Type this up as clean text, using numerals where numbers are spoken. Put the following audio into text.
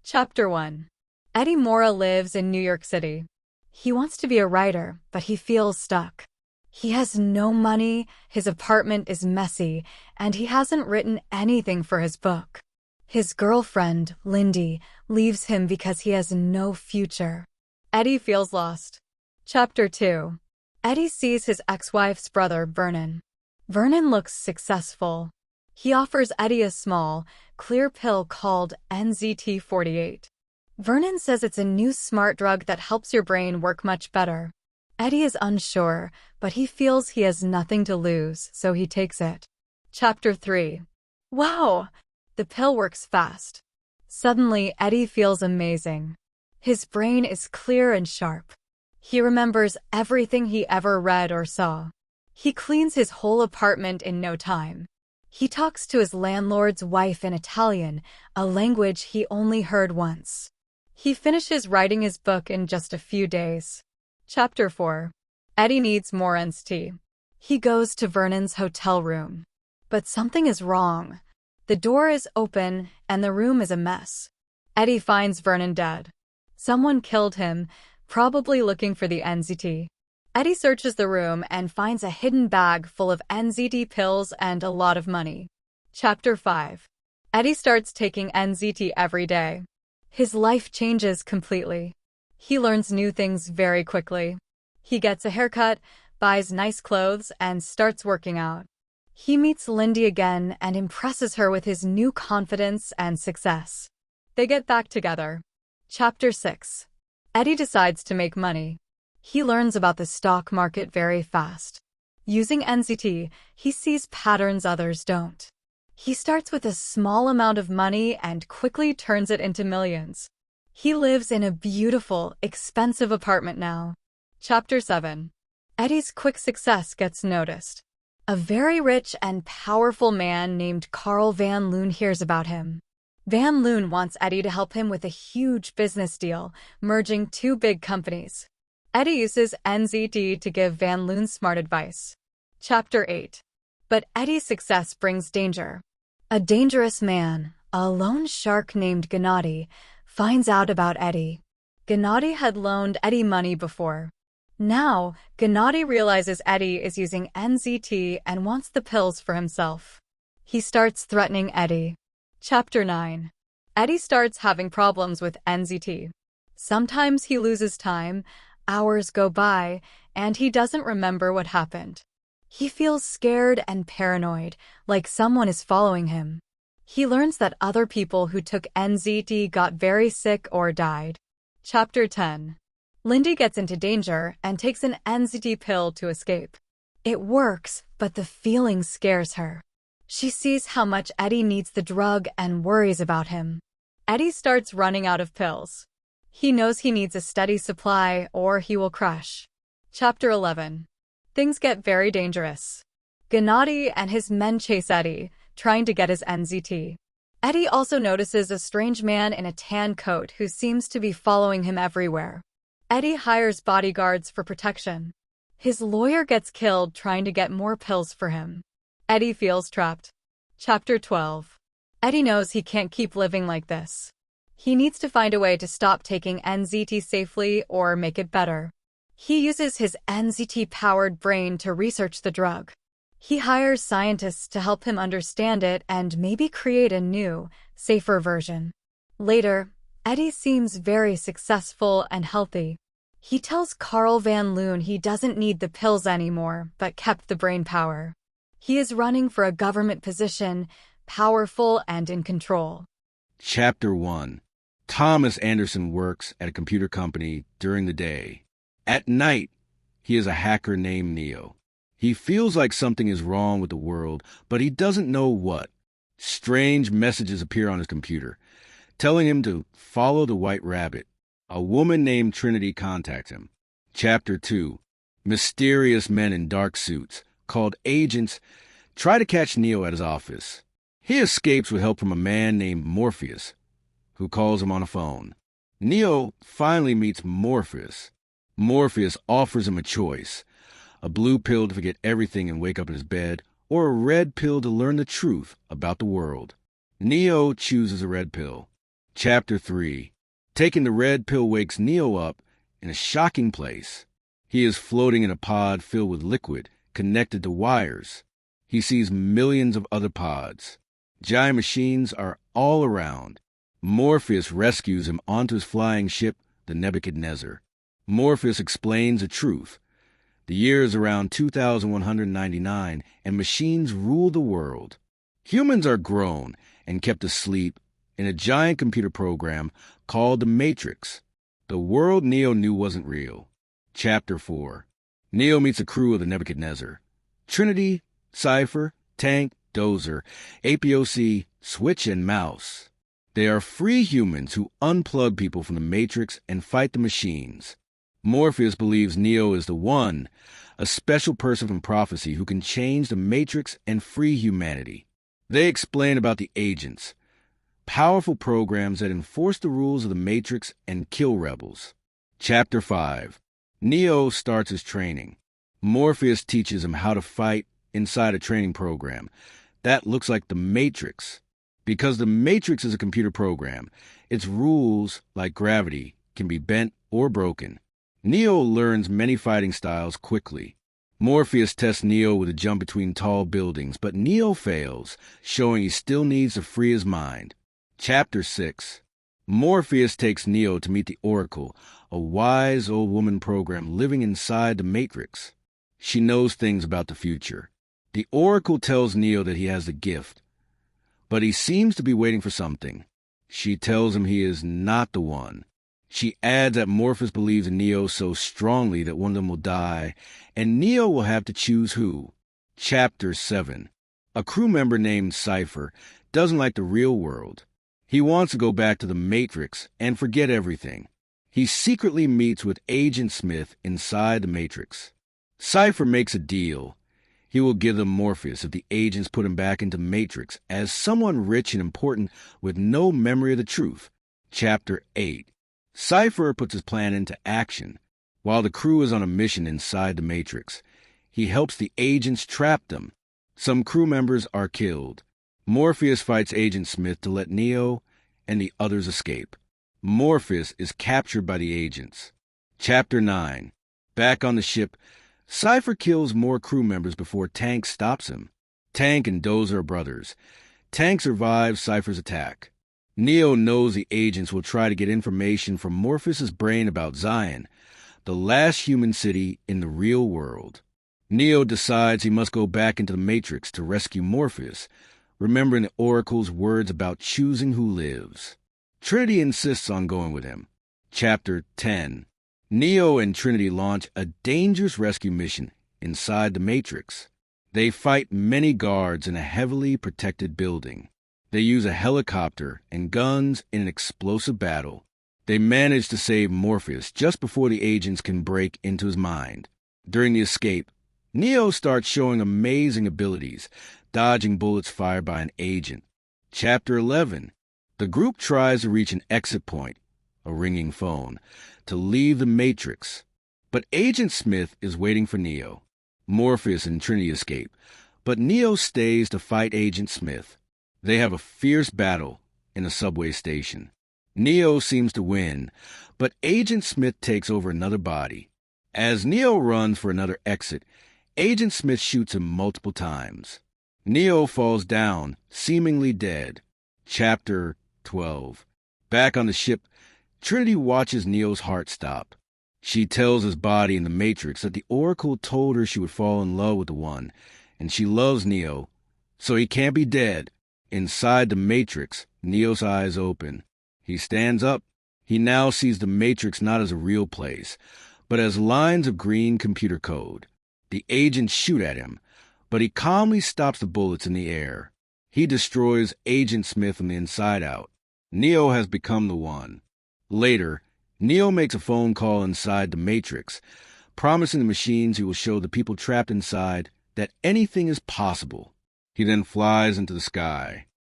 Chapter 1. Eddie Mora lives in New York City. He wants to be a writer, but he feels stuck. He has no money, his apartment is messy, and he hasn't written anything for his book. His girlfriend, Lindy, leaves him because he has no future. Eddie feels lost. Chapter 2. Eddie sees his ex-wife's brother, Vernon. Vernon looks successful. He offers Eddie a small, clear pill called NZT-48. Vernon says it's a new smart drug that helps your brain work much better. Eddie is unsure, but he feels he has nothing to lose, so he takes it. Chapter 3. Wow! The pill works fast. Suddenly, Eddie feels amazing. His brain is clear and sharp. He remembers everything he ever read or saw. He cleans his whole apartment in no time. He talks to his landlord's wife in Italian, a language he only heard once. He finishes writing his book in just a few days. Chapter 4. Eddie needs more NZT. He goes to Vernon's hotel room. But something is wrong. The door is open, and the room is a mess. Eddie finds Vernon dead. Someone killed him, probably looking for the NZT. Eddie searches the room and finds a hidden bag full of NZT pills and a lot of money. Chapter 5. Eddie starts taking NZT every day. His life changes completely. He learns new things very quickly. He gets a haircut, buys nice clothes, and starts working out. He meets Lindy again and impresses her with his new confidence and success. They get back together. Chapter 6. Eddie decides to make money. He learns about the stock market very fast. Using NZT, he sees patterns others don't. He starts with a small amount of money and quickly turns it into millions. He lives in a beautiful, expensive apartment now. Chapter 7. Eddie's quick success gets noticed. A very rich and powerful man named Carl Van Loon hears about him. Van Loon wants Eddie to help him with a huge business deal, merging two big companies. Eddie uses NZT to give Van Loon smart advice. Chapter 8. But Eddie's success brings danger. A dangerous man, a lone shark named Gennady, finds out about Eddie. Gennady had loaned Eddie money before. Now, Gennady realizes Eddie is using NZT and wants the pills for himself. He starts threatening Eddie. Chapter 9. Eddie starts having problems with NZT. Sometimes he loses time, hours go by, and he doesn't remember what happened. He feels scared and paranoid, like someone is following him. He learns that other people who took NZT got very sick or died. Chapter 10. Lindy gets into danger and takes an NZT pill to escape. It works, but the feeling scares her. She sees how much Eddie needs the drug and worries about him. Eddie starts running out of pills. He knows he needs a steady supply or he will crash. Chapter 11. Things get very dangerous. Gennady and his men chase Eddie, trying to get his NZT. Eddie also notices a strange man in a tan coat who seems to be following him everywhere. Eddie hires bodyguards for protection. His lawyer gets killed trying to get more pills for him. Eddie feels trapped. Chapter 12. Eddie knows he can't keep living like this. He needs to find a way to stop taking NZT safely or make it better. He uses his NZT-powered brain to research the drug. He hires scientists to help him understand it and maybe create a new, safer version. Later, Eddie seems very successful and healthy. He tells Carl Van Loon he doesn't need the pills anymore, but kept the brain power. He is running for a government position, powerful and in control. Chapter 1. Thomas Anderson works at a computer company during the day. At night, he is a hacker named Neo. He feels like something is wrong with the world, but he doesn't know what. Strange messages appear on his computer, telling him to follow the White Rabbit. A woman named Trinity contacts him. Chapter 2. Mysterious men in dark suits, called agents, try to catch Neo at his office. He escapes with help from a man named Morpheus, who calls him on a phone. Neo finally meets Morpheus. Morpheus offers him a choice: a blue pill to forget everything and wake up in his bed, or a red pill to learn the truth about the world. Neo chooses a red pill. Chapter 3. Taking the red pill wakes Neo up in a shocking place. He is floating in a pod filled with liquid, connected to wires. He sees millions of other pods. Giant machines are all around. Morpheus rescues him onto his flying ship, the Nebuchadnezzar. Morpheus explains the truth. The year is around 2199, and machines rule the world. Humans are grown and kept asleep in a giant computer program called the Matrix. The world Neo knew wasn't real. Chapter 4. Neo meets a crew of the Nebuchadnezzar. Trinity, Cypher, Tank, Dozer, APOC, Switch, and Mouse. They are free humans who unplug people from the Matrix and fight the machines. Morpheus believes Neo is the one, a special person from prophecy who can change the Matrix and free humanity. They explain about the agents, powerful programs that enforce the rules of the Matrix and kill rebels. Chapter 5. Neo starts his training. Morpheus teaches him how to fight inside a training program that looks like the Matrix. Because the Matrix is a computer program, its rules, like gravity, can be bent or broken. Neo learns many fighting styles quickly. Morpheus tests Neo with a jump between tall buildings, but Neo fails, showing he still needs to free his mind. Chapter 6. Morpheus takes Neo to meet the Oracle, a wise old woman program living inside the Matrix. She knows things about the future. The Oracle tells Neo that he has the gift, but he seems to be waiting for something. She tells him he is not the one. She adds that Morpheus believes in Neo so strongly that one of them will die, and Neo will have to choose who. Chapter 7. A crew member named Cypher doesn't like the real world. He wants to go back to the Matrix and forget everything. He secretly meets with Agent Smith inside the Matrix. Cypher makes a deal. He will give them Morpheus if the agents put him back into Matrix as someone rich and important with no memory of the truth. Chapter 8. Cypher puts his plan into action. While the crew is on a mission inside the Matrix, he helps the agents trap them. Some crew members are killed. Morpheus fights Agent Smith to let Neo and the others escape. Morpheus is captured by the agents. Chapter 9. Back on the ship, Cypher kills more crew members before Tank stops him. Tank and Dozer are brothers. Tank survives Cypher's attack. Neo knows the agents will try to get information from Morpheus's brain about Zion, the last human city in the real world. Neo decides he must go back into the Matrix to rescue Morpheus, remembering the Oracle's words about choosing who lives. Trinity insists on going with him. Chapter 10. Neo and Trinity launch a dangerous rescue mission inside the Matrix. They fight many guards in a heavily protected building. They use a helicopter and guns in an explosive battle. They manage to save Morpheus just before the agents can break into his mind. During the escape, Neo starts showing amazing abilities, dodging bullets fired by an agent. Chapter 11. The group tries to reach an exit point, a ringing phone, to leave the Matrix. But Agent Smith is waiting for Neo. Morpheus and Trinity escape, but Neo stays to fight Agent Smith. They have a fierce battle in a subway station. Neo seems to win, but Agent Smith takes over another body. As Neo runs for another exit, Agent Smith shoots him multiple times. Neo falls down, seemingly dead. Chapter 12. Back on the ship, Trinity watches Neo's heart stop. She tells his body in the Matrix that the Oracle told her she would fall in love with the One, and she loves Neo, so he can't be dead. Inside the Matrix, Neo's eyes open. He stands up. He now sees the Matrix not as a real place, but as lines of green computer code. The agents shoot at him, but he calmly stops the bullets in the air. He destroys Agent Smith from the inside out. Neo has become the One. Later, Neo makes a phone call inside the Matrix, promising the machines he will show the people trapped inside that anything is possible. He then flies into the sky.